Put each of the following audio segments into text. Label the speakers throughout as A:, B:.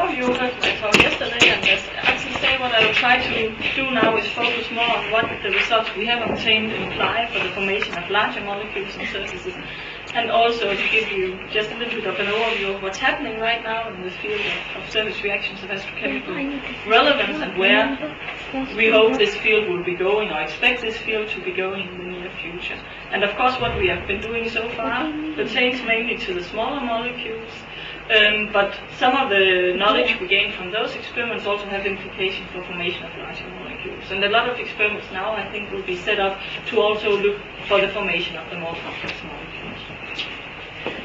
A: overview of what I talked yesterday, and as actually say what I will try to do now is focus more on what the results we have obtained imply for the formation of larger molecules and surfaces, and also to give you just a little bit of an overview of what's happening right now in the field of surface reactions of astrochemical relevance, and where we hope this field will be going, or expect this field to be going in the near future. And of course what we have been doing so far pertains mainly to the smaller molecules, but some of the knowledge we gained from those experiments also have implications for formation of larger molecules. And a lot of experiments now, I think, will be set up to also look for the formation of the more complex molecules.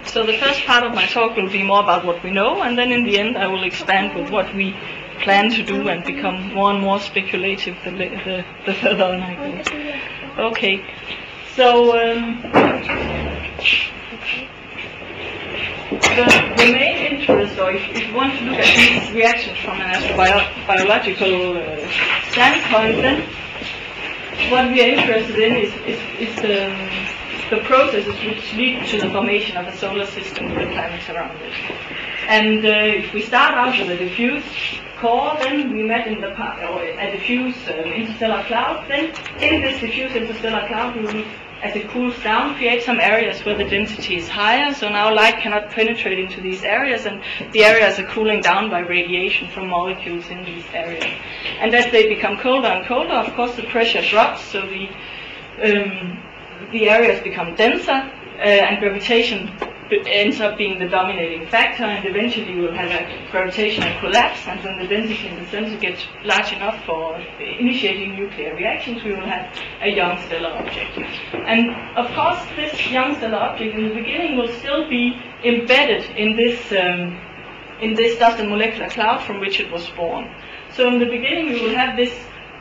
A: So the first part of my talk will be more about what we know, and then in the end I will expand with what we plan to do and become more and more speculative the further on I go. Okay, so the main interest, or if you want to look at these reactions from an astrobiological standpoint, then what we are interested in is the processes which lead to the formation of a solar system with the planets around it. And if we start out with a diffuse core, then we met in a diffuse interstellar cloud. Then in this diffuse interstellar cloud, we will, as it cools down, create some areas where the density is higher. So now light cannot penetrate into these areas, and the areas are cooling down by radiation from molecules in these areas. And as they become colder and colder, of course, the pressure drops, so the areas become denser, and gravitation ends up being the dominating factor, and eventually you will have a gravitational collapse, and when the density in the center gets large enough for initiating nuclear reactions, we will have a young stellar object. And of course, this young stellar object in the beginning will still be embedded in this dust and molecular cloud from which it was born. So in the beginning, we will have this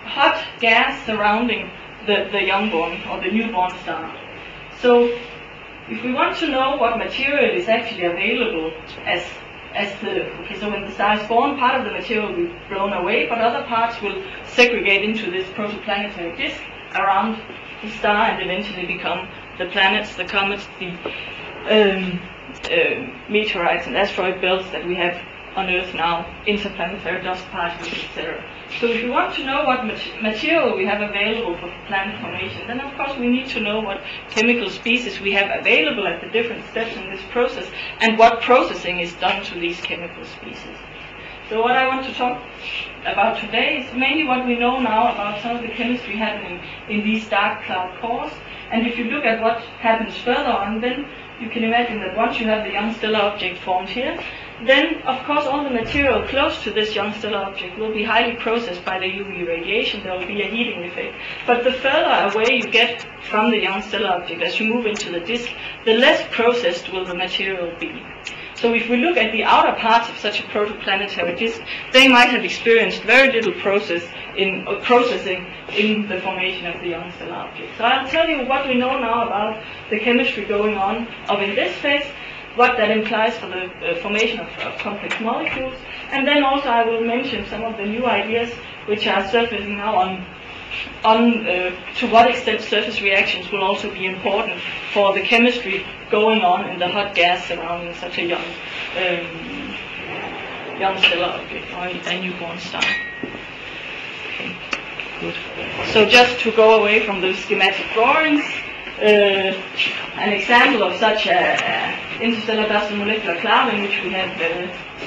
A: hot gas surrounding the youngborn or the newborn star. So if we want to know what material is actually available so when the star is born, part of the material will be blown away, but other parts will segregate into this protoplanetary disk around the star and eventually become the planets, the comets, the meteorites and asteroid belts that we have on Earth now, interplanetary dust particles, etc. So if we want to know what material we have available for planet formation, then of course we need to know what chemical species we have available at the different steps in this process, and what processing is done to these chemical species. So what I want to talk about today is mainly what we know now about some of the chemistry happening in these dark cloud cores. And if you look at what happens further on, then you can imagine that once you have the young stellar object formed here, then of course all the material close to this young stellar object will be highly processed by the UV radiation. There will be a heating effect. But the further away you get from the young stellar object as you move into the disk, the less processed will the material be. So if we look at the outer parts of such a protoplanetary disk, they might have experienced very little processing in the formation of the young stellar object. So I'll tell you what we know now about the chemistry going on in this phase, what that implies for the formation of complex molecules, and then also I will mention some of the new ideas which are surfacing now on to what extent surface reactions will also be important for the chemistry going on in the hot gas surrounding such a young stellar object or a newborn star. Okay, good. So just to go away from the schematic drawings, an example of such a interstellar dust and molecular cloud in which we have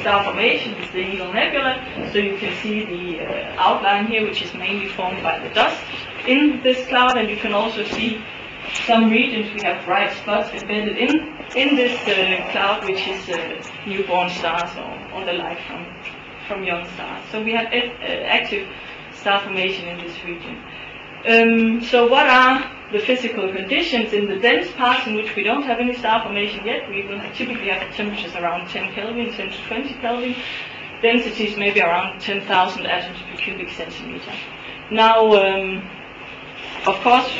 A: star formation is the Eagle Nebula. So you can see the outline here, which is mainly formed by the dust in this cloud, and you can also see some regions we have bright spots embedded in this cloud, which is newborn stars or the light from young stars. So we have active star formation in this region. So what are the physical conditions in the dense parts in which we don't have any star formation yet? We will typically have temperatures around 10 Kelvin, 10 to 20 Kelvin, densities maybe around 10,000 atoms per cubic centimeter. Now, of course,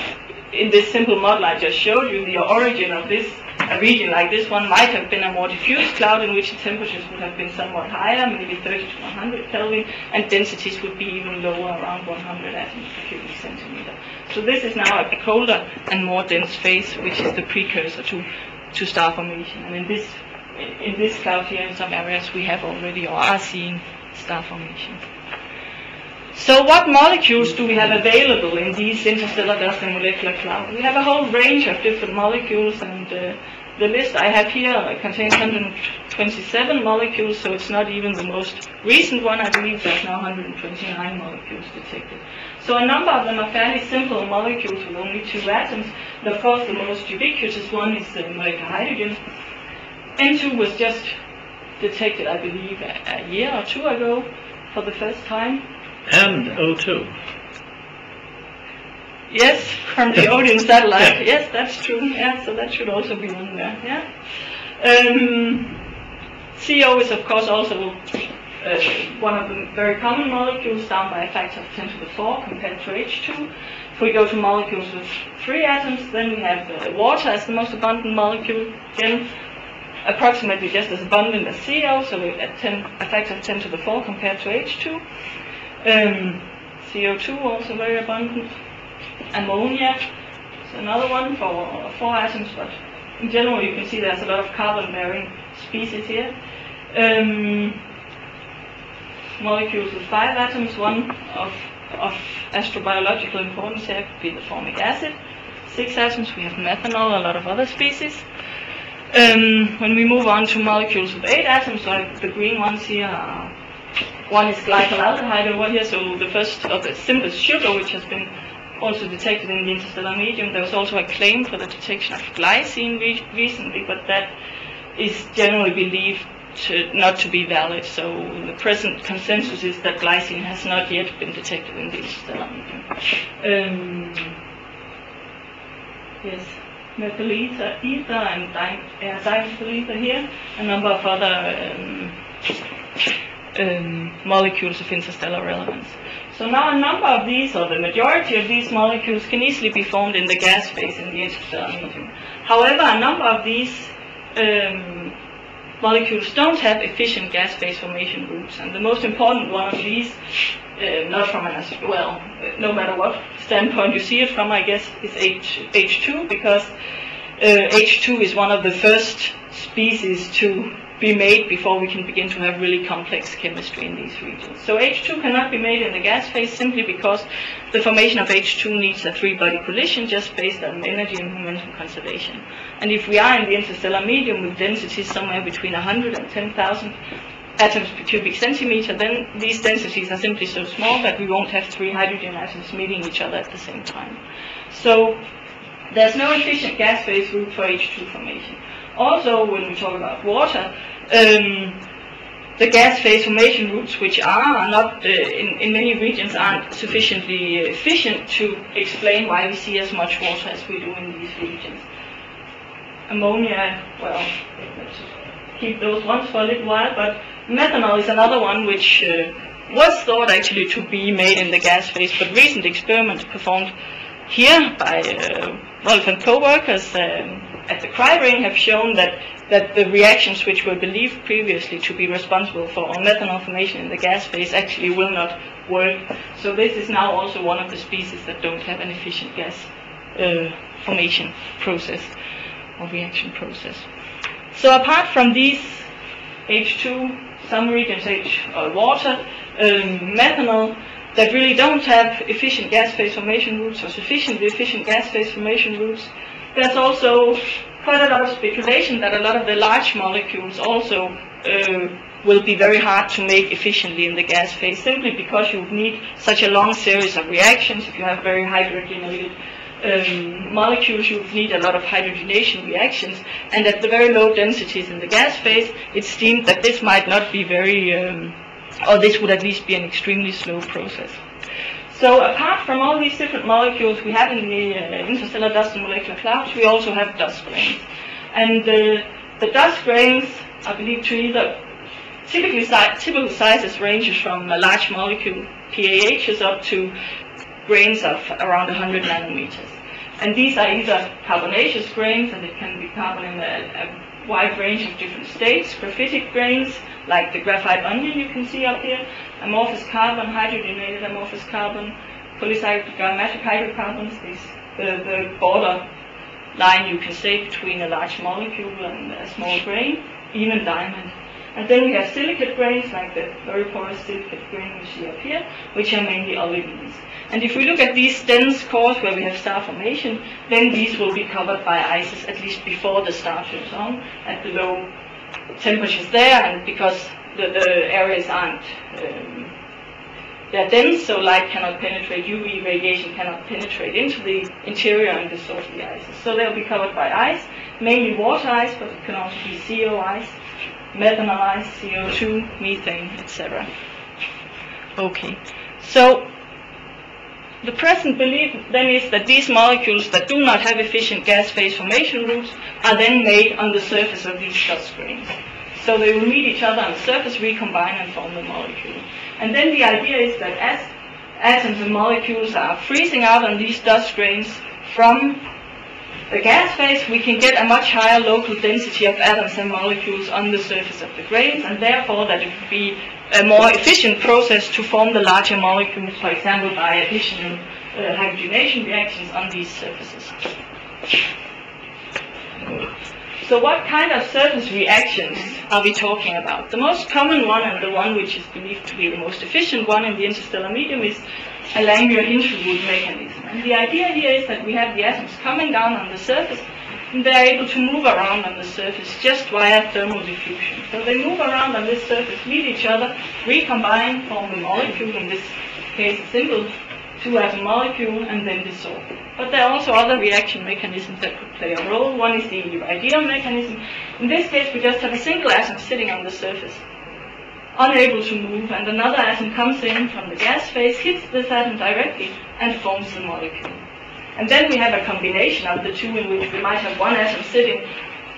A: in this simple model I just showed you, the origin of a region like this one might have been a more diffuse cloud in which the temperatures would have been somewhat higher, maybe 30 to 100 Kelvin, and densities would be even lower, around 100 atoms per cubic centimeter. So this is now a colder and more dense phase, which is the precursor to star formation. And in this in this cloud here, in some areas, we have already or are seeing star formation. So what molecules do we have available in these interstellar dust and molecular clouds? We have a whole range of different molecules, and the list I have here contains 127 molecules, so it's not even the most recent one. I believe there's now 129 molecules detected. So a number of them are fairly simple molecules with only 2 atoms. And of course, the most ubiquitous one is molecular hydrogen. N2 was just detected, I believe, a year or 2 ago for the first time.
B: And O2.
A: Yes, from the Odin satellite. Yes, that's true. Yeah, so that should also be on there. Yeah. CO is of course also one of the very common molecules, down by a factor of 10 to the 4 compared to H2. If we go to molecules with 3 atoms, then we have water as the most abundant molecule. Again, approximately just as abundant as CO, so at a factor of 10 to the 4 compared to H2. CO2 also very abundant. Ammonia is another one for 4 atoms, but in general you can see there's a lot of carbon-bearing species here. Molecules with 5 atoms, one of astrobiological importance here could be the formic acid. 6 atoms, we have methanol, a lot of other species. When we move on to molecules with 8 atoms, like the green ones here are, one is glycolaldehyde over here, so the first of the simplest sugar, which has been also detected in the interstellar medium. There was also a claim for the detection of glycine recently, but that is generally believed not to be valid. So the present consensus is that glycine has not yet been detected in the interstellar medium. Yes, methyl ether and dimethyl ether here, a number of other molecules of interstellar relevance. So now a number of these, or the majority of these molecules, can easily be formed in the gas phase in the interstellar medium. However, a number of these molecules don't have efficient gas phase formation routes, and the most important one of these, not from no matter what standpoint you see it from, I guess, is H2, because H2 is one of the first species to be made before we can begin to have really complex chemistry in these regions. So H2 cannot be made in the gas phase simply because the formation of H2 needs a 3-body collision just based on energy and momentum conservation. And if we are in the interstellar medium with densities somewhere between 100 and 10,000 atoms per cubic centimeter, then these densities are simply so small that we won't have 3 hydrogen atoms meeting each other at the same time. So there's no efficient gas phase route for H2 formation. Also, when we talk about water, the gas phase formation routes, which are not in many regions, aren't sufficiently efficient to explain why we see as much water as we do in these regions. Ammonia, well, let's keep those ones for a little while, but methanol is another one which was thought actually to be made in the gas phase, but recent experiments performed here by Rolf and co-workers at the Cry-ring have shown that the reactions which were believed previously to be responsible for methanol formation in the gas phase actually will not work. So this is now also one of the species that don't have an efficient gas formation process or reaction process. So apart from these H2, some regions water, methanol, that really don't have efficient gas phase formation routes or sufficiently efficient gas phase formation routes, there's also quite a lot of speculation that a lot of the large molecules also will be very hard to make efficiently in the gas phase, simply because you need such a long series of reactions. If you have very hydrogenated molecules, you need a lot of hydrogenation reactions, and at the very low densities in the gas phase, it's deemed that this might not be very, or this would at least be an extremely slow process. So apart from all these different molecules we have in the interstellar dust and molecular clouds, we also have dust grains. And the dust grains, I believe, typical sizes ranges from a large molecule PAHs up to grains of around 100 nanometers. And these are either carbonaceous grains, and it can be carbon in a wide range of different states, graphitic grains, like the graphite onion you can see up here, amorphous carbon, hydrogenated amorphous carbon, polycyclic hydrocarbons, the border line you can say between a large molecule and a small grain. even diamond. And then we have silicate grains, like the very porous silicate grain you see up here, which are mainly olivines. And if we look at these dense cores where we have star formation, then these will be covered by ices, at least before the star turns on, at the low temperatures there, and because the areas aren't they're dense, so light cannot penetrate, UV radiation cannot penetrate into the interior and the source of the ices. So they'll be covered by ice, mainly water ice, but it can also be CO ice, methanol ice, CO2, methane, etc. Okay, so the present belief then is that these molecules that do not have efficient gas phase formation routes are then made on the surface of these dust grains. So they will meet each other on the surface, recombine, and form the molecule. And then the idea is that as atoms and molecules are freezing out on these dust grains from the gas phase, we can get a much higher local density of atoms and molecules on the surface of the grains, and therefore that it would be a more efficient process to form the larger molecules, for example, by additional hydrogenation reactions on these surfaces. So what kind of surface reactions are we talking about? The most common one, and the one which is believed to be the most efficient one in the interstellar medium, is a Langmuir-Hinshelwood mechanism. And the idea here is that we have the atoms coming down on the surface, and they're able to move around on the surface just via thermal diffusion. So they move around on this surface, meet each other, recombine, form a molecule, in this case a simple two-atom molecule, and then dissolve. But there are also other reaction mechanisms that could play a role. One is the ideal mechanism. In this case, we just have a single atom sitting on the surface, unable to move, and another atom comes in from the gas phase, hits this atom directly, and forms the molecule. And then we have a combination of the two, in which we might have one atom sitting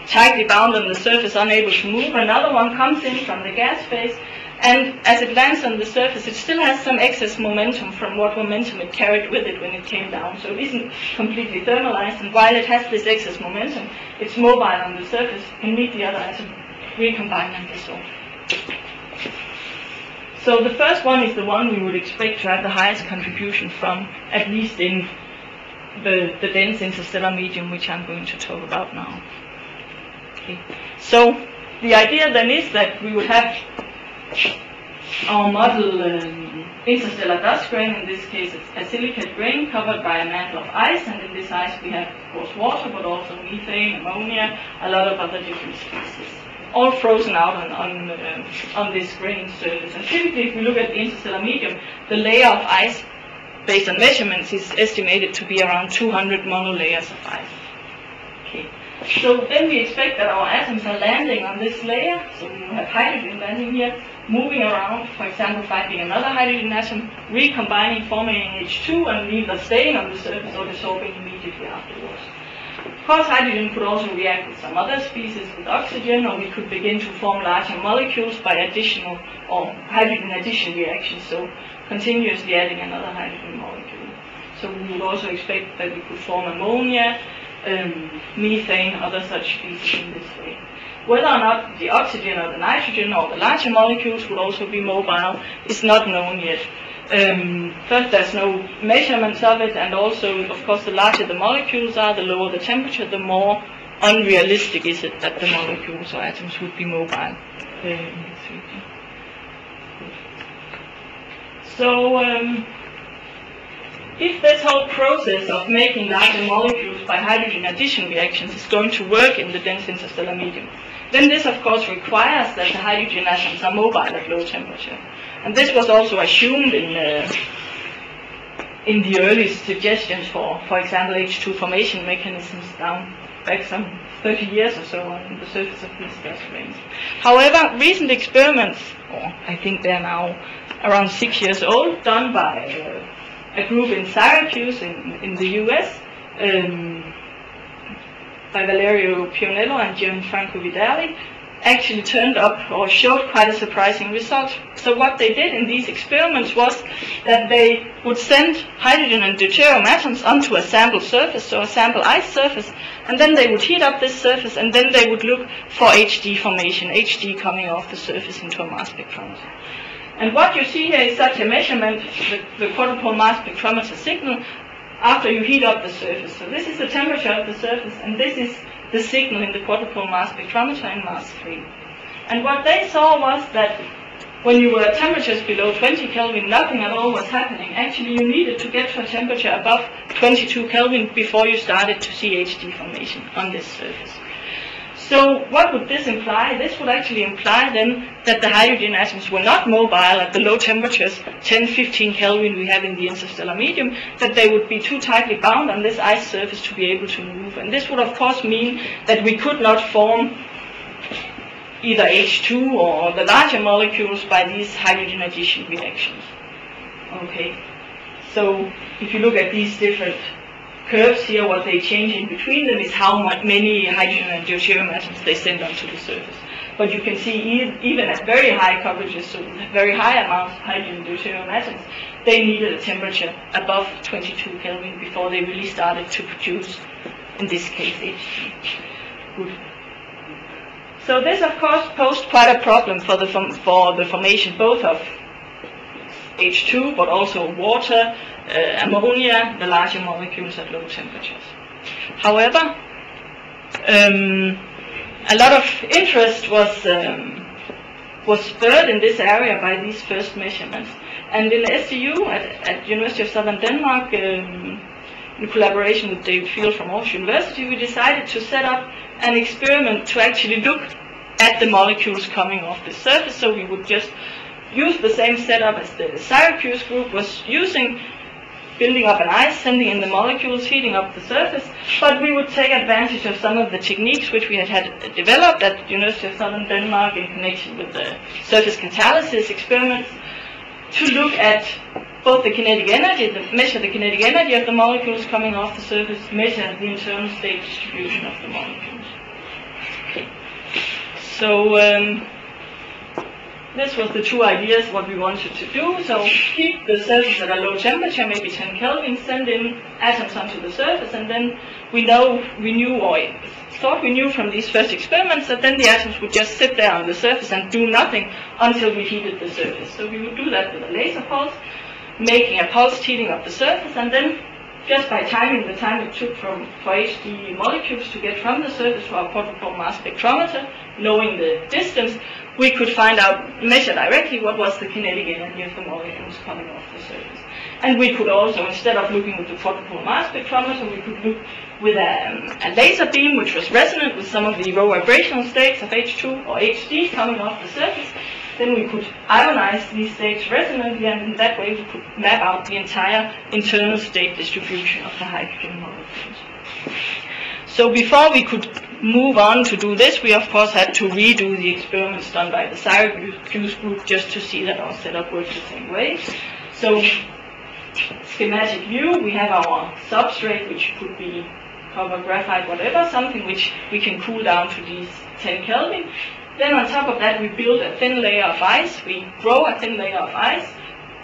A: tightly bound on the surface, unable to move, another one comes in from the gas phase, and as it lands on the surface, it still has some excess momentum from what momentum it carried with it when it came down. So it isn't completely thermalized, and while it has this excess momentum, it's mobile on the surface, can meet the other atom, recombine, and dissolve. So the first one is the one we would expect to have the highest contribution from, at least in the dense interstellar medium, which I'm going to talk about now. Okay. So the idea then is that we would have our model interstellar dust grain. In this case, it's a silicate grain covered by a mantle of ice, and in this ice we have, of course, water, but also methane, ammonia, a lot of other different species, all frozen out on this grain surface. And typically, if we look at the interstellar medium, the layer of ice, based on measurements, is estimated to be around 200 monolayers of ice. Okay. So then we expect that our atoms are landing on this layer, so we will have hydrogen landing here, moving around, for example, finding another hydrogen atom, recombining, forming H2, and either staying on the surface or dissolving immediately afterwards. Of course, hydrogen could also react with some other species, with oxygen, or we could begin to form larger molecules by additional or hydrogen addition reactions, so continuously adding another hydrogen molecule. So we would also expect that we could form ammonia, methane, other such species in this way. Whether or not the oxygen or the nitrogen or the larger molecules would also be mobile is not known yet. First, there's no measurements of it, and also, of course, the larger the molecules are, the lower the temperature, the more unrealistic is it that the molecules or atoms would be mobile in this region. So, if this whole process of making larger molecules by hydrogen addition reactions is going to work in the dense interstellar medium, then this of course requires that the hydrogen atoms are mobile at low temperature. And this was also assumed in the early suggestions for example, H2 formation mechanisms back some 30 years or so on the surface of these gas grains. However, recent experiments, I think they're now around 6 years old, done by a group in Syracuse in the US, by Valerio Pionello and Gianfranco Vidali, actually turned up or showed quite a surprising result. So what they did in these experiments was that they would send hydrogen and deuterium atoms onto a sample surface, so a sample ice surface, and then they would heat up this surface, and then they would look for HD formation, HD coming off the surface into a mass spectrometer. And what you see here is such a measurement, the quadrupole mass spectrometer signal, after you heat up the surface. So this is the temperature of the surface, and this is the signal in the quadrupole mass spectrometer in mass 3. And what they saw was that when you were at temperatures below 20 Kelvin, nothing at all was happening. Actually, you needed to get to a temperature above 22 Kelvin before you started to see HD formation on this surface. So what would this imply? This would actually imply then that the hydrogen atoms were not mobile at the low temperatures, 10, 15 Kelvin we have in the interstellar medium, that they would be too tightly bound on this ice surface to be able to move. And this would of course mean that we could not form either H2 or the larger molecules by these hydrogen addition reactions. Okay, so if you look at these different curves here, what they change in between them is how many hydrogen and deuterium atoms they send onto the surface. But you can see even at very high coverages, so very high amounts of hydrogen and deuterium atoms, they needed a temperature above 22 Kelvin before they really started to produce, in this case, H2. Good. So this, of course, posed quite a problem for the formation both of H2, but also water, ammonia, the larger molecules at low temperatures. However, a lot of interest was spurred in this area by these first measurements. And in SDU at University of Southern Denmark, in collaboration with David Field from Aarhus University, we decided to set up an experiment to actually look at the molecules coming off the surface. So we would just use the same setup as the Syracuse group was using, building up an ice, sending in the molecules, heating up the surface, but we would take advantage of some of the techniques which we had developed at the University of Southern Denmark in connection with the surface catalysis experiments to look at both the kinetic energy, measure the kinetic energy of the molecules coming off the surface, measure the internal state distribution of the molecules. So this was the two ideas what we wanted to do. So keep the surface at a low temperature, maybe 10 Kelvin, send in atoms onto the surface, and then we thought we knew from these first experiments that then the atoms would just sit there on the surface and do nothing until we heated the surface. So we would do that with a laser pulse, making a pulsed heating of the surface, and then just by timing the time it took for HD molecules to get from the surface to our quadrupole mass spectrometer, knowing the distance, we could measure directly what was the kinetic energy of the molecules coming off the surface. And we could also, instead of looking with the quadrupole mass spectrometer, we could look with a laser beam which was resonant with some of the low vibrational states of H2 or HD coming off the surface. Then we could ionize these states resonantly, and in that way we could map out the entire internal state distribution of the hydrogen molecules. So before we could move on to do this, we of course had to redo the experiments done by the Syracuse group just to see that our setup works the same way. So, schematic view, we have our substrate, which could be copper, graphite, whatever, something which we can cool down to these 10 Kelvin. Then on top of that we build a thin layer of ice, we grow a thin layer of ice,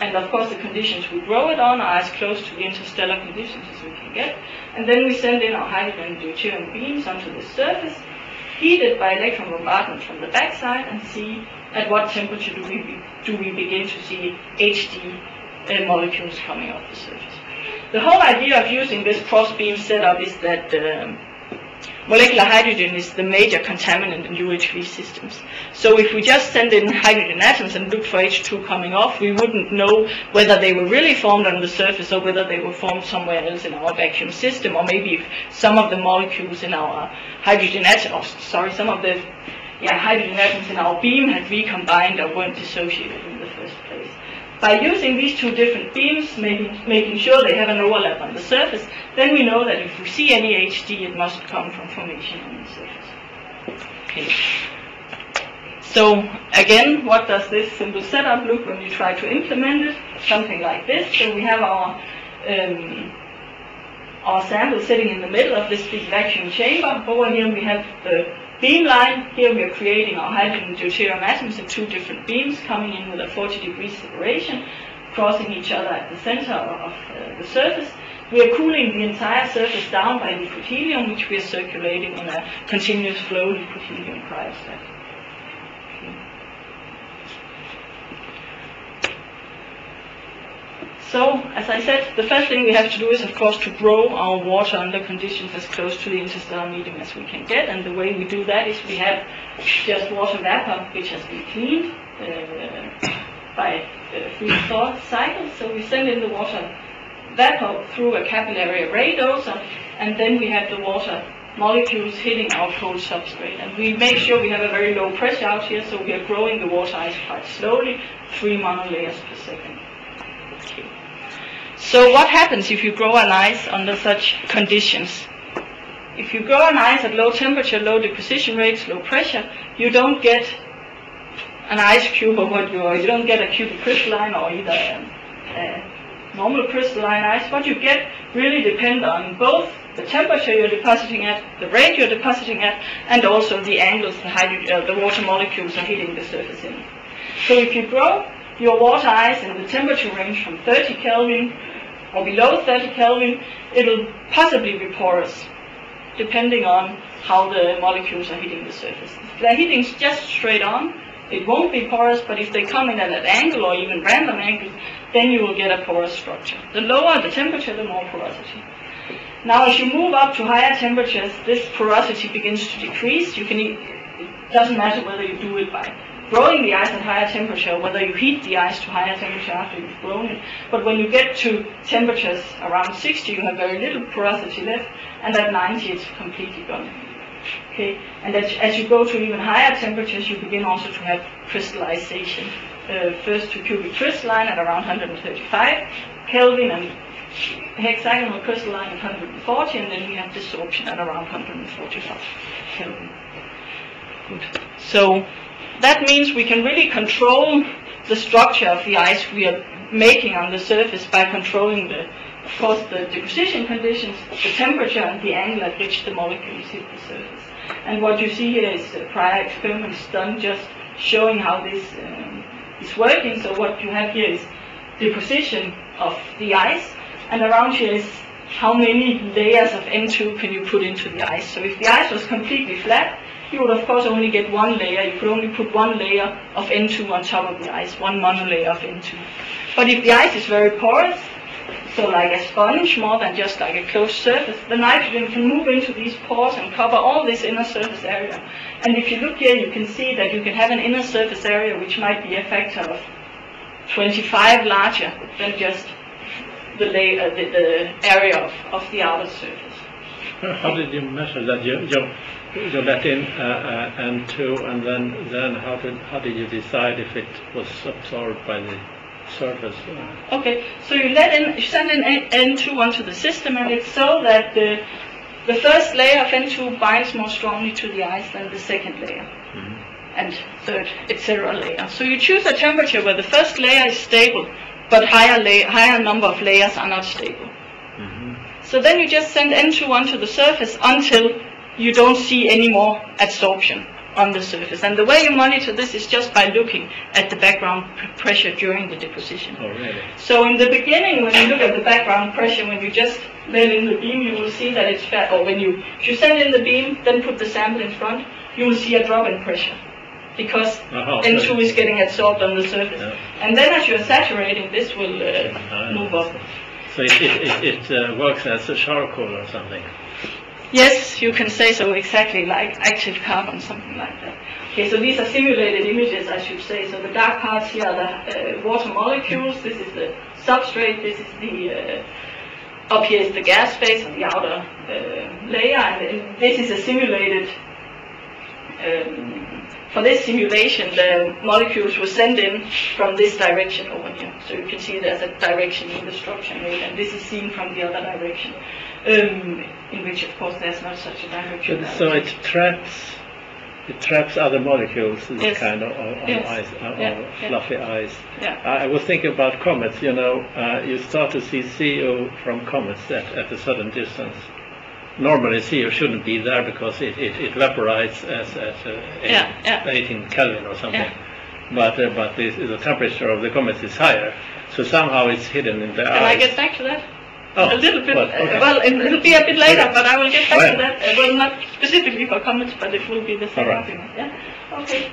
A: and of course the conditions we grow it on are as close to the interstellar conditions as we can get. And then we send in our hydrogen and deuterium beams onto the surface, heat it by electron bombardment from the backside, and see at what temperature do we begin to see HD molecules coming off the surface. The whole idea of using this cross-beam setup is that molecular hydrogen is the major contaminant in UHV systems. So if we just send in hydrogen atoms and look for H2 coming off, we wouldn't know whether they were really formed on the surface or whether they were formed somewhere else in our vacuum system, or maybe if some of the molecules in our hydrogen atoms, some of the hydrogen atoms in our beam had recombined or weren't dissociated in the first place. By using these two different beams, making sure they have an overlap on the surface, then we know that if we see any HD, it must come from formation on the surface. Okay. So again, what does this simple setup look when you try to implement it? Something like this. So we have our sample sitting in the middle of this big vacuum chamber. Over here we have the beam line. Here we are creating our hydrogen and deuterium atoms in two different beams coming in with a 40-degree separation, crossing each other at the center of the surface. We are cooling the entire surface down by liquid helium, which we are circulating in a continuous flow liquid helium cryostat. Okay. So, as I said, the first thing we have to do is, of course, to grow our water under conditions as close to the interstellar medium as we can get. And the way we do that is we have just water vapor, which has been cleaned by freeze-thaw cycles. So we send in the water vapor through a capillary array doser, and then we have the water molecules hitting our cold substrate. And we make sure we have a very low pressure out here, so we are growing the water ice quite slowly, 3 monolayers per second. Okay. So what happens if you grow an ice under such conditions? If you grow an ice at low temperature, low deposition rates, low pressure, you don't get an ice cube of what you don't get a cubic crystalline or either a normal crystalline ice. What you get really depends on both the temperature you're depositing at, the rate you're depositing at, and also the angles the water molecules are hitting the surface in. So if you grow your water ice in the temperature range from 30 Kelvin or below 30 Kelvin, it'll possibly be porous, depending on how the molecules are hitting the surface. If they're hitting just straight on, it won't be porous, but if they come in at an angle or even random angles, then you will get a porous structure. The lower the temperature, the more porosity. Now, as you move up to higher temperatures, this porosity begins to decrease. It doesn't matter whether you do it by growing the ice at higher temperature, or whether you heat the ice to higher temperature after you've grown it. But when you get to temperatures around 60, you have very little porosity left, and at 90, it's completely gone. Okay, and as you go to even higher temperatures, you begin also to have crystallization. First to cubic crystalline at around 135 Kelvin, and hexagonal crystalline at 140, and then we have desorption at around 145 Kelvin. Good. So that means we can really control the structure of the ice we are making on the surface by controlling of course, the deposition conditions, the temperature, and the angle at which the molecules hit the surface. And what you see here is prior experiments done just showing how this is working. So what you have here is deposition of the ice, and around here is how many layers of N2 can you put into the ice. So if the ice was completely flat, you would of course only get one layer. You could only put one layer of N2 on top of the ice, one monolayer of N2. But if the ice is very porous, so like a sponge more than just like a closed surface, the nitrogen can move into these pores and cover all this inner surface area. And if you look here, you can see that you can have an inner surface area which might be a factor of 25 larger than just the area of the outer surface.
B: How did you measure that? You let in N2, and then how did you decide if it was absorbed by the surface?
A: Okay, so you send in N2 onto the system, and it's so that the first layer of N2 binds more strongly to the ice than the second layer, and third, etc. layer. So you choose a temperature where the first layer is stable, but higher number of layers are not stable. So then you just send N2 onto the surface until you don't see any more adsorption on the surface. And the way you monitor this is just by looking at the background pressure during the deposition.
B: Oh, really?
A: So in the beginning, when you look at the background pressure, when you just let in the beam, you will see that it's fat. Or if you send in the beam, then put the sample in front, you will see a drop in pressure, because N2 is getting adsorbed on the surface. Yeah. And then as you're saturating, this will move up.
B: So it works as a charcoal or something?
A: Yes, you can say so, exactly, like active carbon, something like that. Okay, so these are simulated images, I should say. So the dark parts here are the water molecules. This is the substrate. This is the up here is the gas phase of the outer layer, and this is a simulated. For this simulation, the molecules were sent in from this direction over here. So you can see there's a direction in the structure made, and this is seen from the other direction, in which, of course, there's not such a direction.
B: So it traps other molecules, this yes. kind of yes. ice, fluffy ice.
A: Yeah.
B: I was thinking about comets. You start to see CO from comets at a certain distance. Normally CO shouldn't be there because it evaporates at 18 Kelvin or something. Yeah. But the temperature of the comet is higher, so somehow it's hidden in the ice.
A: Can I get back to that?
B: Oh,
A: a little bit.
B: okay.
A: Well, it'll be a bit later,
B: okay.
A: but I will get back to that. Well, not specifically for comets, but it will be the same
B: right.
A: argument. Yeah. Okay.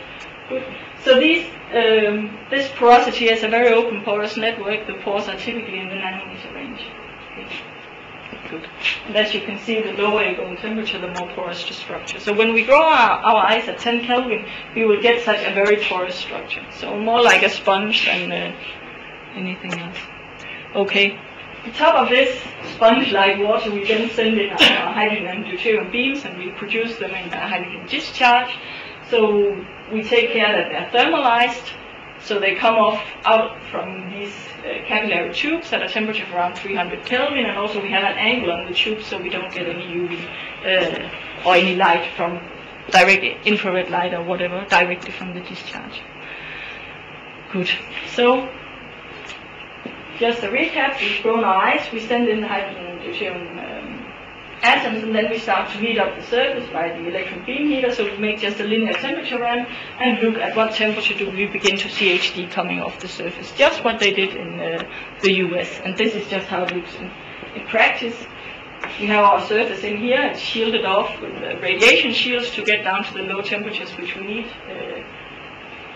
A: Good. So this porosity is a very open porous network. The pores are typically in the nanometer range. Okay. Good. And as you can see, the lower you go in temperature, the more porous the structure. So when we grow our ice at 10 Kelvin, we will get such a very porous structure. So more like a sponge than anything else. Okay. On top of this sponge-like water, we then send in our hydrogen and deuterium beams, and we produce them in a hydrogen discharge. So we take care that they're thermalized, so they come out from these capillary tubes at a temperature of around 300 Kelvin, and also we have an angle on the tube so we don't get any UV or any light from direct infrared light or whatever directly from the discharge. Good. So just a recap, we've grown our ice, we send in the hydrogen and deuterium atoms, and then we start to heat up the surface by the electron beam heater, so we make just a linear temperature ramp and look at what temperature do we begin to see HD coming off the surface, just what they did in the US, and this is just how it looks in practice. We have our surface in here, it's shielded off with radiation shields to get down to the low temperatures which we need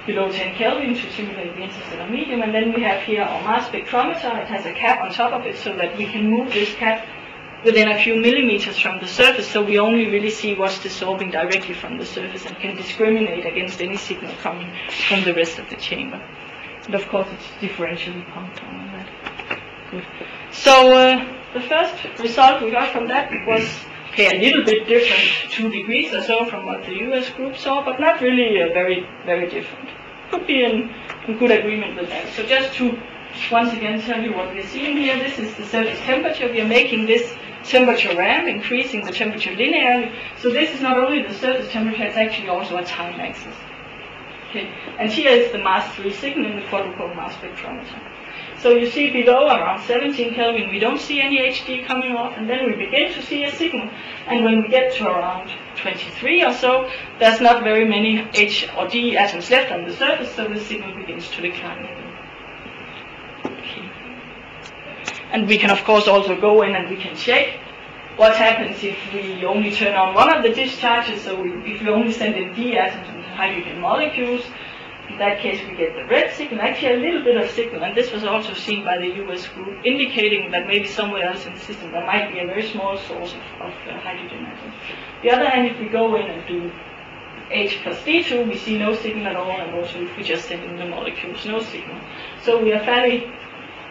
A: below 10 Kelvin to simulate the interstellar medium, and then we have here our mass spectrometer. It has a cap on top of it so that we can move this cap within a few millimeters from the surface, so we only really see what's dissolving directly from the surface and can discriminate against any signal coming from the rest of the chamber. And of course it's differentially pumped on that. Good. So the first result we got from that was a little bit different, 2 degrees or so from what the US group saw, but not really very, very different. Could be in good agreement with that. So just to once again tell you what we're seeing here, this is the surface temperature. We are making this temperature ramp, increasing the temperature linearly. So this is not only the surface temperature, it's actually also a time axis. Okay. And here is the mass 3 signal in the protocol mass spectrometer. So you see below around 17 Kelvin, we don't see any HD coming off, and then we begin to see a signal. And when we get to around 23 or so, there's not very many H or D atoms left on the surface, so the signal begins to decline again. Okay. And we can of course also go in and we can check what happens if we only turn on one of the discharges. So if we only send in D atoms and hydrogen molecules, in that case we get the red signal, actually a little bit of signal, and this was also seen by the US group, indicating that maybe somewhere else in the system there might be a very small source of hydrogen atoms. The other hand, if we go in and do H plus D2, we see no signal at all, and also if we just send in the molecules, no signal. So we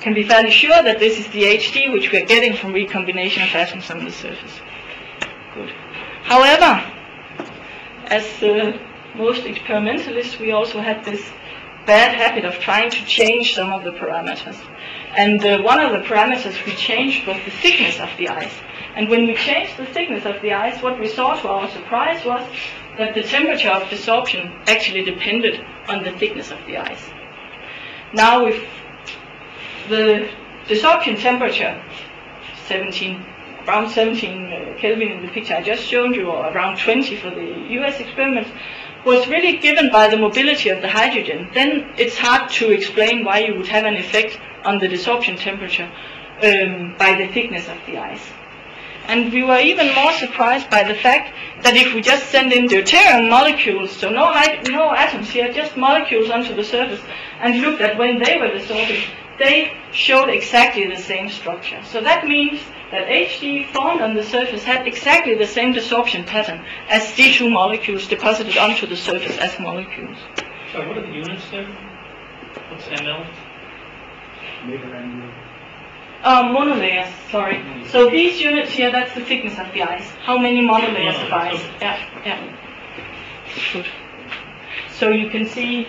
A: can be fairly sure that this is the HD which we are getting from recombination of atoms on the surface. Good. However, as most experimentalists, we also had this bad habit of trying to change some of the parameters. And one of the parameters we changed was the thickness of the ice. And when we changed the thickness of the ice, what we saw to our surprise was that the temperature of desorption actually depended on the thickness of the ice. Now, if the desorption temperature, around 17 Kelvin in the picture I just showed you, or around 20 for the US experiments, was really given by the mobility of the hydrogen, then it's hard to explain why you would have an effect on the desorption temperature by the thickness of the ice. And we were even more surprised by the fact that if we just send in deuterium molecules, so no atoms here, just molecules onto the surface, and looked at when they were dissolving, they showed exactly the same structure. So that means that HD formed on the surface had exactly the same desorption pattern as D2 molecules deposited onto the surface as molecules.
B: So what are the units there? What's ml?
A: Monolayers, sorry. So these units here, that's the thickness of the ice. How many monolayers of ice? Yeah. Good. So you can see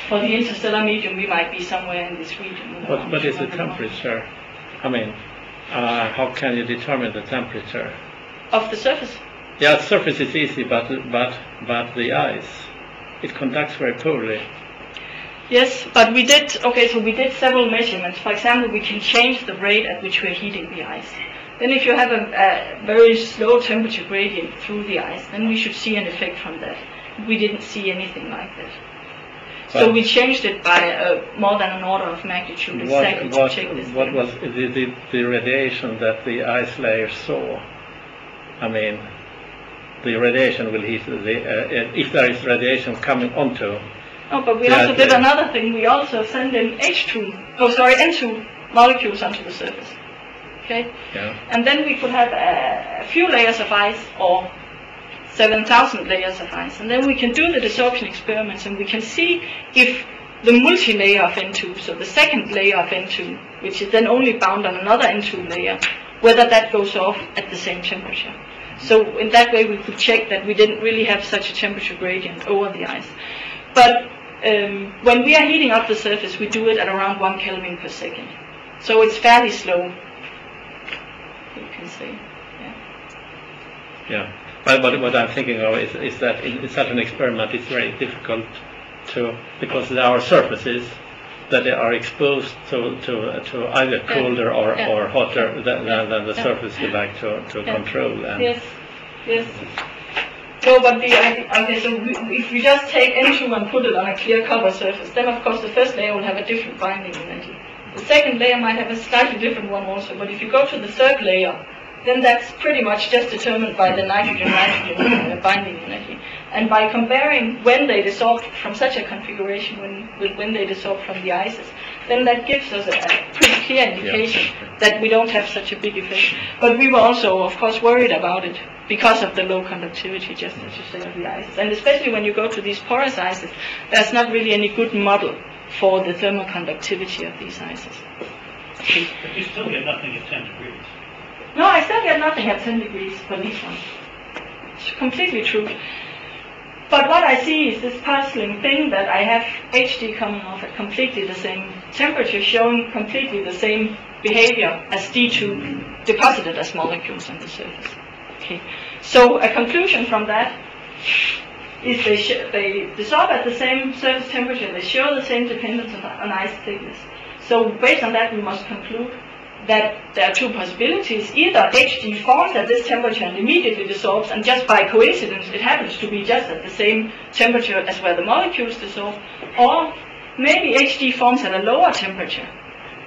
A: for the interstellar medium, we might be somewhere in this region.
B: What is the temperature? I mean, how can you determine the temperature
A: of the surface?
B: Yeah, the surface is easy, but the ice, it conducts very poorly.
A: Yes, but we did several measurements. For example, we can change the rate at which we're heating the ice. Then if you have a very slow temperature gradient through the ice, then we should see an effect from that. We didn't see anything like that. So we changed it by more than an order of magnitude exactly to check this.
B: What was the radiation that the ice layer saw? I mean, the radiation will heat if there is radiation coming onto.
A: Oh, but we also did another thing. We also send in N2 molecules onto the surface. Okay?
B: Yeah.
A: And then we could have a few layers of ice or 7,000 layers of ice. And then we can do the desorption experiments and we can see if the multi-layer of N2, so the second layer of N2, which is then only bound on another N2 layer, whether that goes off at the same temperature. So in that way we could check that we didn't really have such a temperature gradient over the ice. But when we are heating up the surface, we do it at around 1 Kelvin per second. So it's fairly slow, you can say. Yeah.
B: Yeah. But what I'm thinking of is that in such an experiment it's very difficult because there are surfaces that they are exposed to either colder or hotter than the surface you like to control. And
A: yes. So, but if we just take N2 and put it on a clear cover surface, then of course the first layer will have a different binding energy. The second layer might have a slightly different one also, but if you go to the third layer, then that's pretty much just determined by the nitrogen binding energy. And by comparing when they dissolved from such a configuration with when they dissolved from the ices, then that gives us a pretty clear indication that we don't have such a big effect. But we were also, of course, worried about it because of the low conductivity, just as you say, of the ices. And especially when you go to these porous ices, there's not really any good model for the thermal conductivity of these ices.
C: But you still get nothing at 10 degrees.
A: No, I still get nothing at 10 degrees for these ones. It's completely true. But what I see is this puzzling thing that I have HD coming off at completely the same temperature, showing completely the same behavior as D2 deposited as molecules on the surface. Okay. So a conclusion from that is they dissolve at the same surface temperature, they show the same dependence on ice thickness. So based on that we must conclude that there are two possibilities. Either HD forms at this temperature and immediately dissolves, and just by coincidence it happens to be just at the same temperature as where the molecules dissolve, or maybe HD forms at a lower temperature,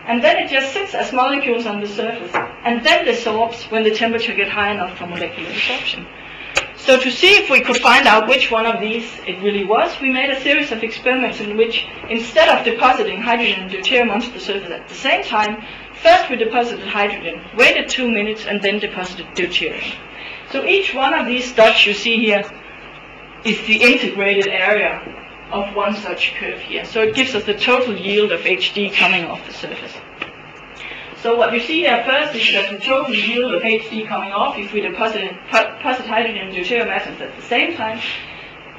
A: and then it just sits as molecules on the surface, and then dissolves when the temperature gets high enough for molecular absorption. So to see if we could find out which one of these it really was, we made a series of experiments in which, instead of depositing hydrogen and deuterium onto the surface at the same time, first we deposited hydrogen, waited 2 minutes, and then deposited deuterium. So each one of these dots you see here is the integrated area of one such curve here. So it gives us the total yield of HD coming off the surface. So what you see here first is that the total yield of HD coming off, if we deposit hydrogen and deuterium atoms at the same time,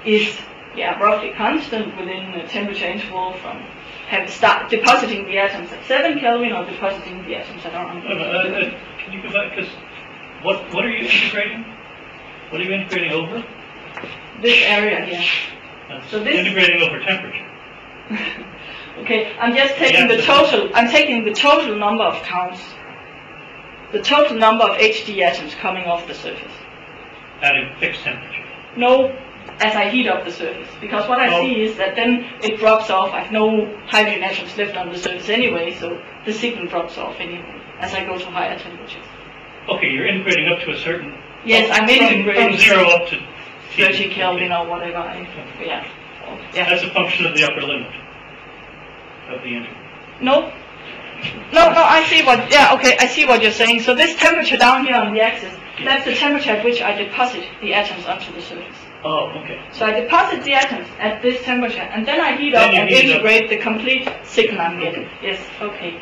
A: is roughly constant within the temperature interval from depositing the atoms at 7 Kelvin or depositing the atoms at around.
C: Can you go back? Because what are you integrating? What are you integrating over?
A: This area here.
C: So this integrating over temperature.
A: Okay, I'm just taking the total. I'm taking the total number of counts. The total number of HD atoms coming off the surface.
C: At a fixed temperature.
A: No, as I heat up the surface, because what I see is that then it drops off. I've no hydrogen atoms left on the surface anyway, so the signal drops off anyway as I go to higher temperatures.
C: Okay, you're integrating up to a certain.
A: Yes, I'm integrating
C: from 0 up to
A: 30 Kelvin or whatever. Yeah.
C: As a function of the upper limit of the integral.
A: No. I see what. Yeah, okay, I see what you're saying. So this temperature down here on the axis, that's the temperature at which I deposit the atoms onto the surface.
C: Oh, okay.
A: So I deposit the atoms at this temperature, and then I heat up and integrate the complete signal I'm getting. Yes, okay,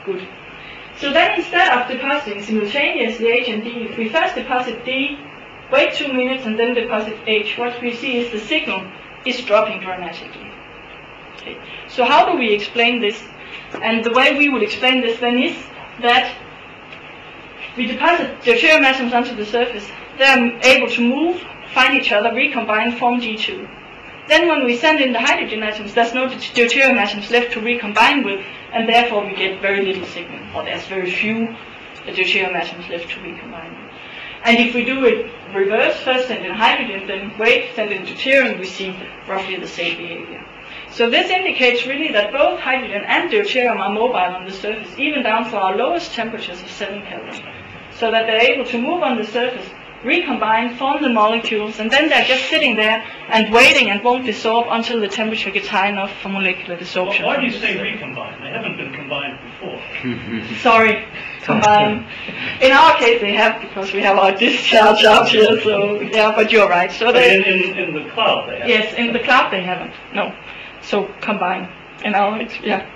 A: good. So then instead of depositing simultaneously H and D, if we first deposit D, wait 2 minutes, and then deposit H, what we see is the signal is dropping dramatically. Okay. So how do we explain this? And the way we would explain this then is that we deposit deuterium atoms onto the surface. They're able to move, find each other, recombine, form D2. Then when we send in the hydrogen atoms, there's no deuterium atoms left to recombine with, and therefore we get very little signal, or there's very few deuterium atoms left to recombine with. And if we do it reverse, first send in hydrogen, then wait, send in deuterium, we see roughly the same behavior. So this indicates really that both hydrogen and deuterium are mobile on the surface, even down for our lowest temperatures of 7 Kelvin. So that they're able to move on the surface recombine, form the molecules, and then they're just sitting there and waiting and won't dissolve until the temperature gets high enough for molecular dissolption.
C: Why do you say recombine? They haven't been combined before.
A: Sorry, combine. In our case they have, because we have our discharge out here, so yeah, but you're right. So they,
C: in the cloud they have.
A: yes, in the cloud they haven't, no. So combine. In our, yeah.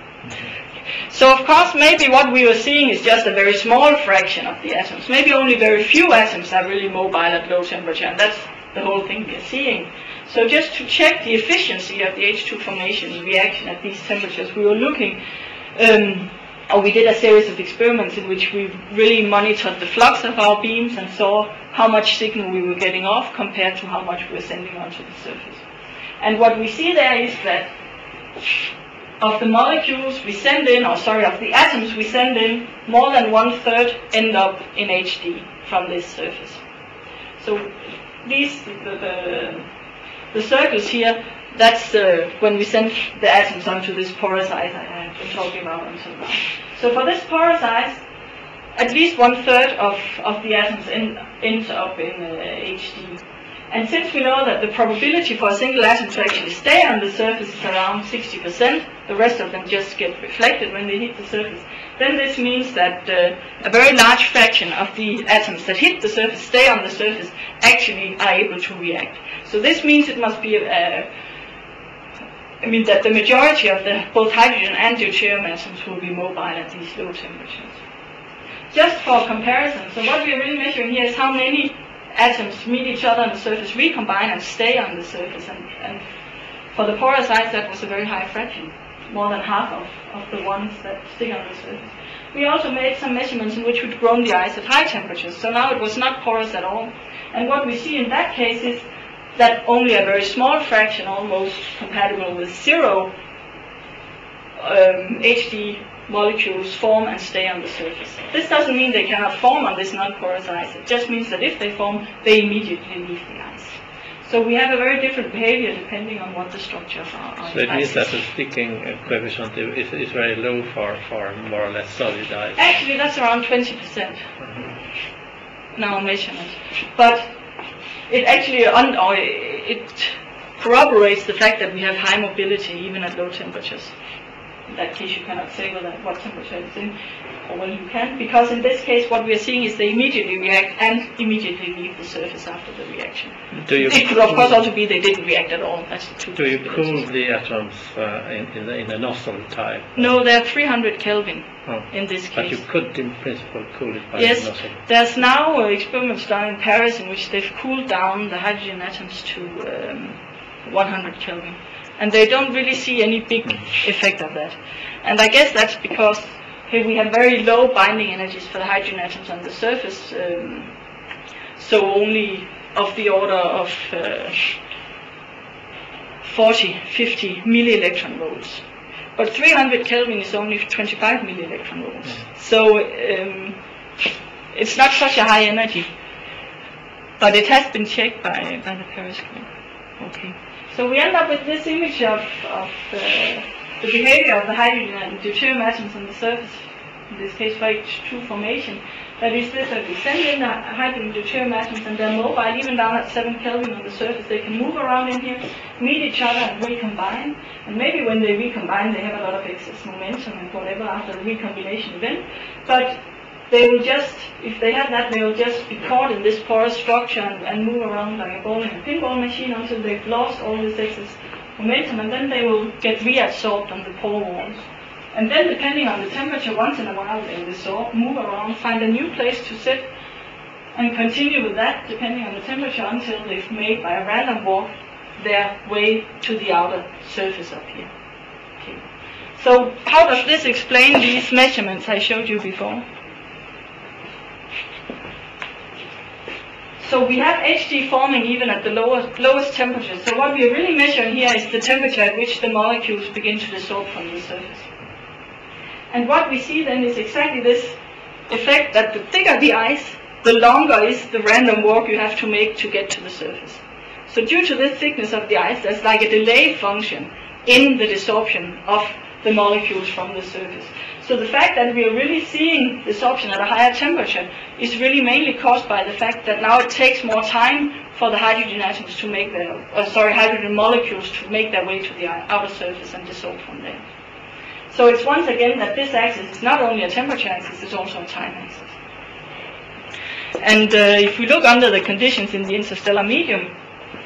A: So of course maybe what we were seeing is just a very small fraction of the atoms. Maybe only very few atoms are really mobile at low temperature, and that's the whole thing we're seeing. So just to check the efficiency of the H2 formation reaction at these temperatures, we were looking, or we did a series of experiments in which we really monitored the flux of our beams and saw how much signal we were getting off compared to how much we were sending onto the surface. And what we see there is that of the molecules we send in, or sorry, of the atoms we send in, more than 1/3 end up in HD from this surface. So these, the circles here, that's when we send the atoms onto this porous ice I have been talking about until now. So for this porous ice, at least 1/3 of the atoms ends up in HD. And since we know that the probability for a single atom to actually stay on the surface is around 60%, the rest of them just get reflected when they hit the surface, then this means that a very large fraction of the atoms that hit the surface, stay on the surface, actually are able to react. So this means it must be, that the majority of the both hydrogen and deuterium atoms will be mobile at these low temperatures. Just for comparison, so what we are really measuring here is how many atoms meet each other on the surface, recombine and stay on the surface, and for the porous ice that was a very high fraction, more than half of the ones that stick on the surface. We also made some measurements in which we'd grown the ice at high temperatures, so now it was not porous at all. And what we see in that case is that only a very small fraction, almost compatible with zero, HD molecules form and stay on the surface. This doesn't mean they cannot form on this non-porous ice. It just means that if they form, they immediately leave the ice. So we have a very different behavior depending on what the structures are.
B: So it means that the sticking coefficient is very low for more or less solid ice.
A: Actually, that's around 20% in our measurement. But it actually it corroborates the fact that we have high mobility even at low temperatures. In that case, you cannot say what temperature it's in, or well, you can, because in this case, what we are seeing is they immediately react and immediately leave the surface after the reaction. It could, of course, also be they didn't react at all. That's the two.
B: Do you cool the atoms in the nozzle type?
A: No, they're 300 Kelvin in this case.
B: But you could, in principle, cool it by
A: yes,
B: the nozzle.
A: There's now experiments done in Paris in which they've cooled down the hydrogen atoms to 100 Kelvin. And they don't really see any big effect of that. And I guess that's because we have very low binding energies for the hydrogen atoms on the surface, so only of the order of 40, 50 millielectron volts. But 300 Kelvin is only 25 millielectron volts. So it's not such a high energy. But it has been checked by the Paris Club. Okay. So we end up with this image of the behavior of the hydrogen and deuterium atoms on the surface, in this case for H2 formation. That is this, that we send in the hydrogen deuterium atoms and they're mobile even down at 7 Kelvin on the surface. They can move around in here, meet each other and recombine. And maybe when they recombine they have a lot of excess momentum and whatever after the recombination event. But they will just, if they have that, they will just be caught in this porous structure and move around like a ball in a pinball machine until they've lost all this excess momentum, and then they will get reabsorbed on the pore walls. And then, depending on the temperature, once in a while they will dissolve, move around, find a new place to sit, and continue with that, depending on the temperature, until they've made, by a random walk, their way to the outer surface up here. Okay. So, how does this explain these measurements I showed you before? So we have HD forming even at the lowest temperatures. So what we are really measuring here is the temperature at which the molecules begin to dissolve from the surface. And what we see then is exactly this effect that the thicker the ice, the longer is the random walk you have to make to get to the surface. So due to the thickness of the ice, there's like a delay function in the desorption of the molecules from the surface. So the fact that we are really seeing desorption at a higher temperature is really mainly caused by the fact that now it takes more time for the hydrogen atoms to make hydrogen molecules to make their way to the outer surface and dissolve from there. So it's once again that this axis is not only a temperature axis, it's also a time axis. And if we look under the conditions in the interstellar medium,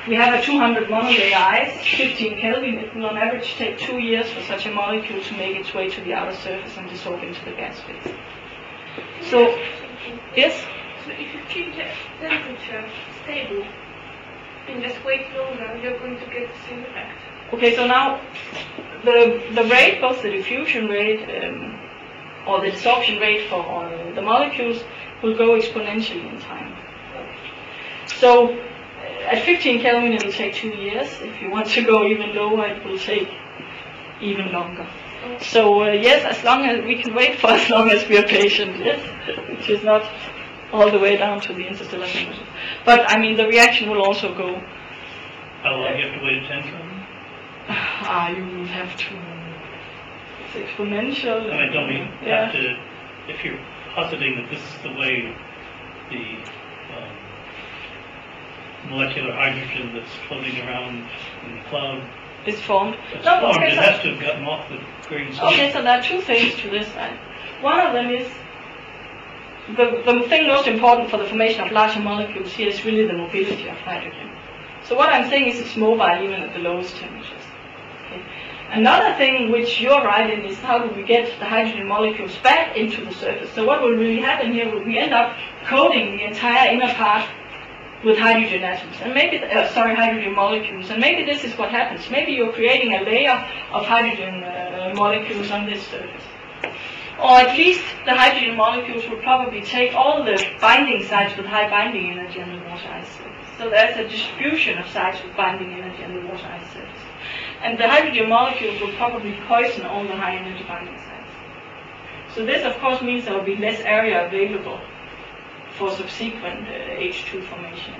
A: we have a 200 monolayer ice, 15 Kelvin. It will on average take 2 years for such a molecule to make its way to the outer surface and dissolve into the gas phase. So, yes?
D: So if you keep the temperature stable and just wait longer, you're going to get the same effect.
A: Okay, so now the rate, both the diffusion rate or the desorption rate for the molecules will go exponentially in time. So at 15 Kelvin it will take 2 years. If you want to go even lower, it will take even longer. So yes, as long as we can wait for as long as we are patient, yes, which is not all the way down to the interstellar temperature. But I mean, the reaction will also go.
C: How long do you have to wait at 10 Kelvin?
A: You will have to. It's exponential.
C: I mean, don't we have to? If you're positing that this is the way the molecular hydrogen that's floating around in the cloud
A: is formed.
C: It has to have gotten off the green state.
A: Okay, so there are two things to this. Right? One of them is the thing most important for the formation of larger molecules here is really the mobility of hydrogen. So what I'm saying is it's mobile even at the lowest temperatures. Okay. Another thing which you're right in is how do we get the hydrogen molecules back into the surface. So what will really happen here will we end up coating the entire inner part with hydrogen atoms, and maybe, hydrogen molecules, and maybe this is what happens. Maybe you're creating a layer of hydrogen molecules on this surface. Or at least the hydrogen molecules will probably take all the binding sites with high binding energy on the water ice surface. So there's a distribution of sites with binding energy on the water ice surface. And the hydrogen molecules will probably poison all the high energy binding sites. So this of course means there will be less area available for subsequent H2 formation.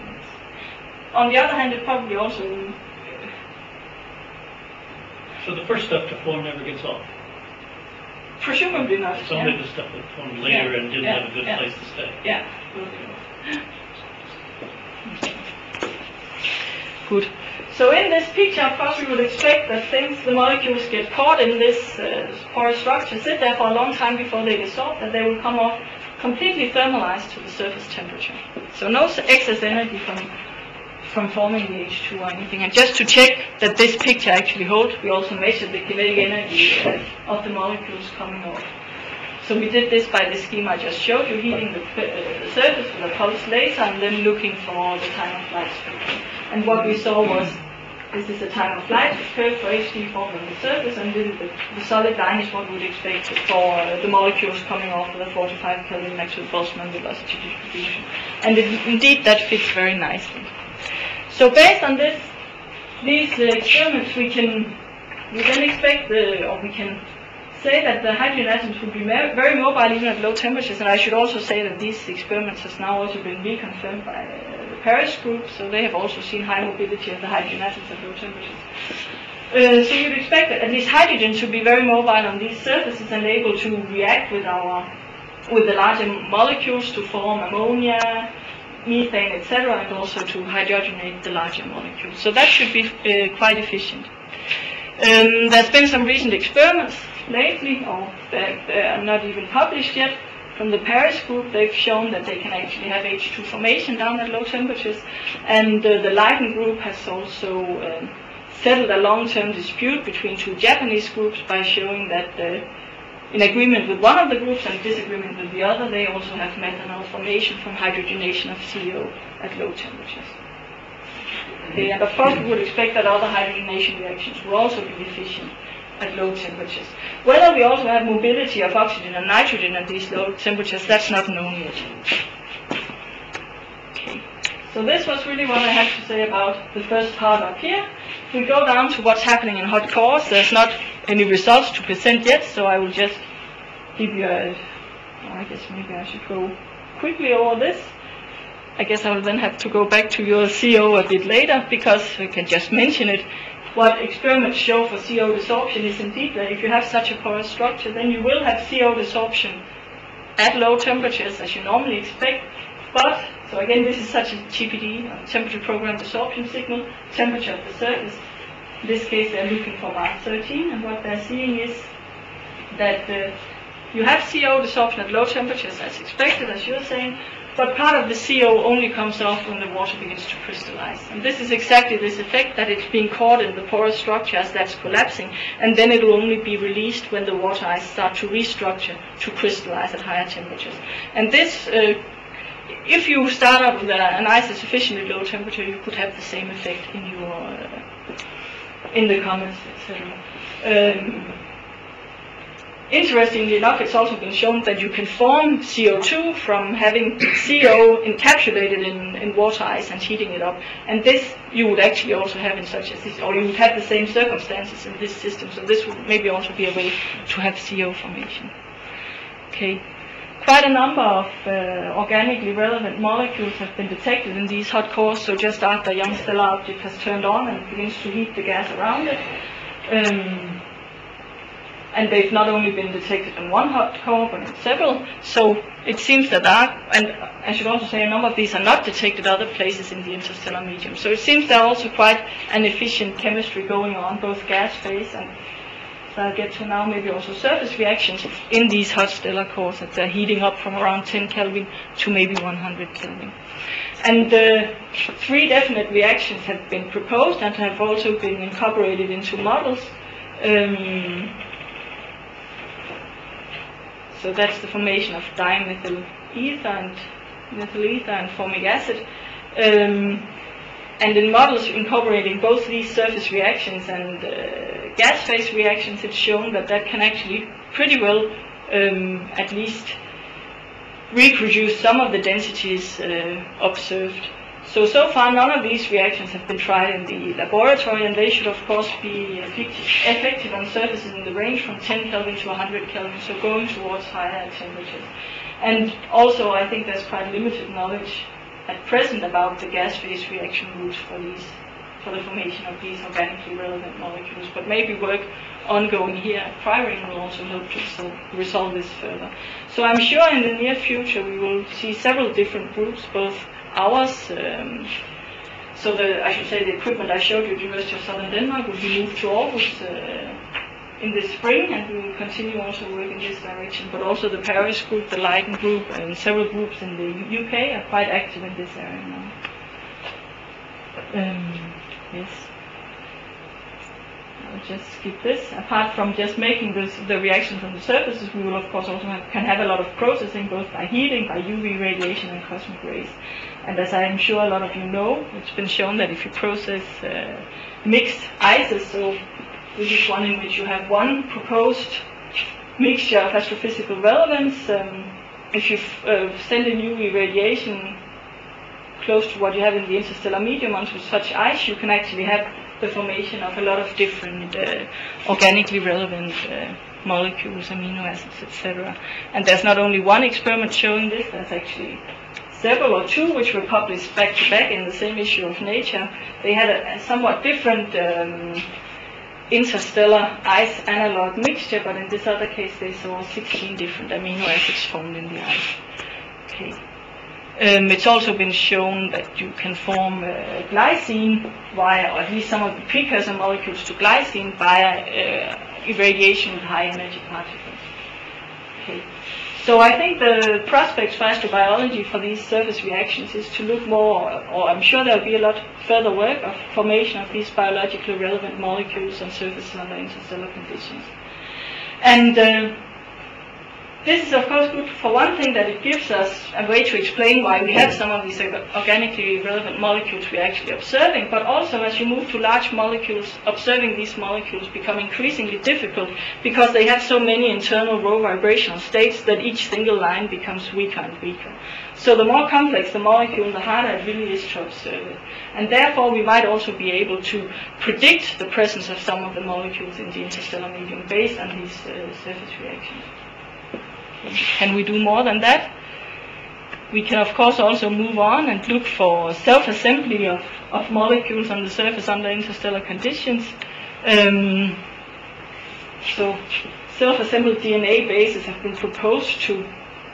A: On the other hand, it probably also will.
C: So the first stuff to form never gets off?
A: Presumably not.
C: It's only the stuff that formed later and didn't have a good place to stay.
A: Yeah. Good. So in this picture, of course, we would expect that the molecules get caught in this porous structure, sit there for a long time before they dissolve, that they will come off completely thermalized to the surface temperature. So no excess energy from forming the H2 or anything. And just to check that this picture actually holds, we also measured the kinetic energy of the molecules coming off. So we did this by the scheme I just showed you, heating the surface with a pulse laser and then looking for the time of flight spectrum. And what we saw was, this is the time of flight curve for HD formed on the surface, and this is the solid line is what we would expect for the molecules coming off with a 45 Kelvin Maxwell-Boltzmann velocity distribution. And indeed that fits very nicely. So based on these experiments, we then expect we can say that the hydrogen atoms will be very mobile even at low temperatures. And I should also say that these experiments has now also been reconfirmed by the Paris group, so they have also seen high mobility of the hydrogen atoms at low temperatures. So you'd expect at least hydrogen to be very mobile on these surfaces and able to react with the larger molecules to form ammonia, methane, etc., and also to hydrogenate the larger molecules. So that should be quite efficient. There's been some recent experiments lately, or they're not even published yet, from the Paris group. They've shown that they can actually have H2 formation down at low temperatures, and the Leiden group has also settled a long-term dispute between two Japanese groups by showing that in agreement with one of the groups and disagreement with the other, they also have methanol formation from hydrogenation of CO at low temperatures. Okay, and of course we would expect that other hydrogenation reactions will also be efficient at low temperatures. Whether we also have mobility of oxygen and nitrogen at these low temperatures, that's not known yet. Okay. So this was really what I had to say about the first part up here. If we go down to what's happening in hot cores, there's not any results to present yet, so I will just give you I guess maybe I should go quickly over this. I guess I will then have to go back to your CO a bit later, because we can just mention it. what experiments show for CO desorption is indeed that if you have such a porous structure, then you will have CO desorption at low temperatures as you normally expect. But, so again, this is such a TPD, temperature programmed desorption signal, temperature of the surface. In this case, they're looking for mark 13, and what they're seeing is that you have CO desorption at low temperatures as expected, as you're saying, but part of the CO only comes off when the water begins to crystallize. And this is exactly this effect, that it's being caught in the porous structure as that's collapsing, and then it will only be released when the water ice start to restructure to crystallize at higher temperatures. And this, if you start out with an ice at sufficiently low temperature, you could have the same effect in your in the comets, etc. Interestingly enough, it's also been shown that you can form CO2 from having CO encapsulated in water ice and heating it up. And this you would actually also have in such a system, or you would have the same circumstances in this system. So this would maybe also be a way to have CO formation. Okay. Quite a number of organically relevant molecules have been detected in these hot cores. So just after a young stellar object has turned on and it begins to heat the gas around it. And they've not only been detected in one hot core, but in several. So it seems that and I should also say a number of these are not detected other places in the interstellar medium. So it seems there are also quite an efficient chemistry going on, both gas phase and, so I'll get to now, maybe also surface reactions in these hot stellar cores that they're heating up from around 10 Kelvin to maybe 100 Kelvin. And 3 definite reactions have been proposed and have also been incorporated into models. So that's the formation of dimethyl ether and methyl ether and formic acid. And in models incorporating both these surface reactions and gas phase reactions, it's shown that that can actually pretty well at least reproduce some of the densities observed. So far none of these reactions have been tried in the laboratory, and they should of course be effective on surfaces in the range from 10 Kelvin to 100 Kelvin, so going towards higher temperatures. And also I think there's quite limited knowledge at present about the gas phase reaction routes for the formation of these organically relevant molecules, but maybe work ongoing here at Prioring will also help to resolve this further. So I'm sure in the near future we will see several different groups, both ours, so I should say the equipment I showed you at the University of Southern Denmark will be moved to Aarhus in the spring, and we will continue also work in this direction. But also the Paris group, the Leiden group, and several groups in the UK are quite active in this area now. Yes. I'll just skip this. Apart from just making the reaction from the surfaces, we will of course also can have a lot of processing, both by heating, by UV radiation and cosmic rays. And as I am sure a lot of you know, it's been shown that if you process mixed ices, so this is one in which you have one proposed mixture of astrophysical relevance, if you send in UV radiation close to what you have in the interstellar medium onto such ice, you can actually have the formation of a lot of different organically relevant molecules, amino acids, etc. And there's not only one experiment showing this, there's actually several, or 2, which were published back to back in the same issue of Nature. They had a somewhat different interstellar ice analog mixture, but in this other case they saw 16 different amino acids formed in the ice. Okay. It's also been shown that you can form glycine via, or at least some of the precursor molecules to glycine via irradiation with high energy particles. Okay. So I think the prospects for astrobiology for these surface reactions is to look more, or I'm sure there will be a lot further work of formation of these biologically relevant molecules on surfaces under interstellar conditions. And this is of course good for one thing, that it gives us a way to explain why we have some of these organically relevant molecules we're actually observing, but also as you move to large molecules, observing these molecules become increasingly difficult because they have so many internal row vibrational states that each single line becomes weaker and weaker. So the more complex the molecule, the harder it really is to observe it. And therefore we might also be able to predict the presence of some of the molecules in the interstellar medium based on these surface reactions. Can we do more than that? We can of course also move on and look for self-assembly of of molecules on the surface under interstellar conditions. So self-assembled DNA bases have been proposed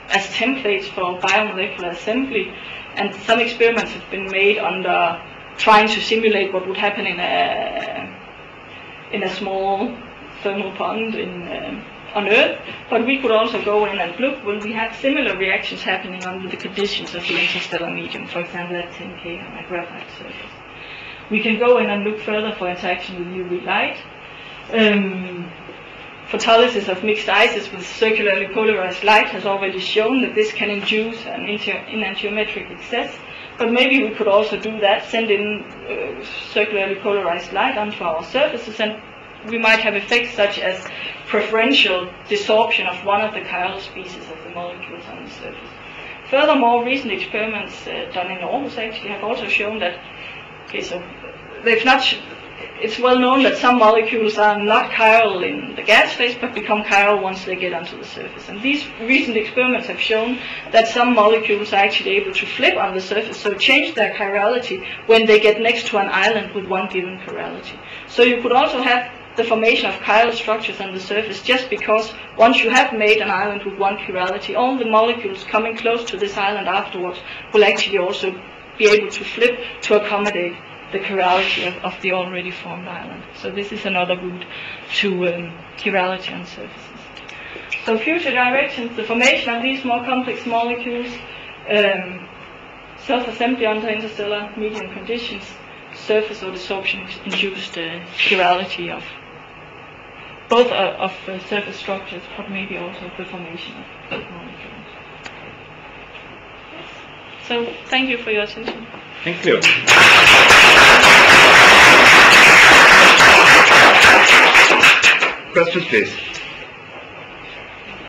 A: as templates for biomolecular assembly, and some experiments have been made under trying to simulate what would happen in a small thermal pond on Earth. But we could also go in and look, will we have similar reactions happening under the conditions of the interstellar medium, for example at 10K on a graphite surface. We can go in and look further for interaction with UV light. Photolysis of mixed ices with circularly polarized light has already shown that this can induce an enantiometric excess, but maybe we could also do that, send in circularly polarized light onto our surfaces, and we might have effects such as preferential desorption of one of the chiral species of the molecules on the surface. Furthermore, recent experiments done in Aarhus actually have also shown that, it's well known that some molecules are not chiral in the gas phase, but become chiral once they get onto the surface. And these recent experiments have shown that some molecules are actually able to flip on the surface, so change their chirality when they get next to an island with one given chirality. So you could also have the formation of chiral structures on the surface just because once you have made an island with one chirality, all the molecules coming close to this island afterwards will actually also be able to flip to accommodate the chirality of the already formed island. So this is another route to chirality on surfaces. So future directions, the formation of these more complex molecules, self-assembly under interstellar medium conditions, surface or desorption-induced chirality of both of surface structures, but maybe also the formation of molecules. So thank you for your attention.
E: Thank you. Questions, please.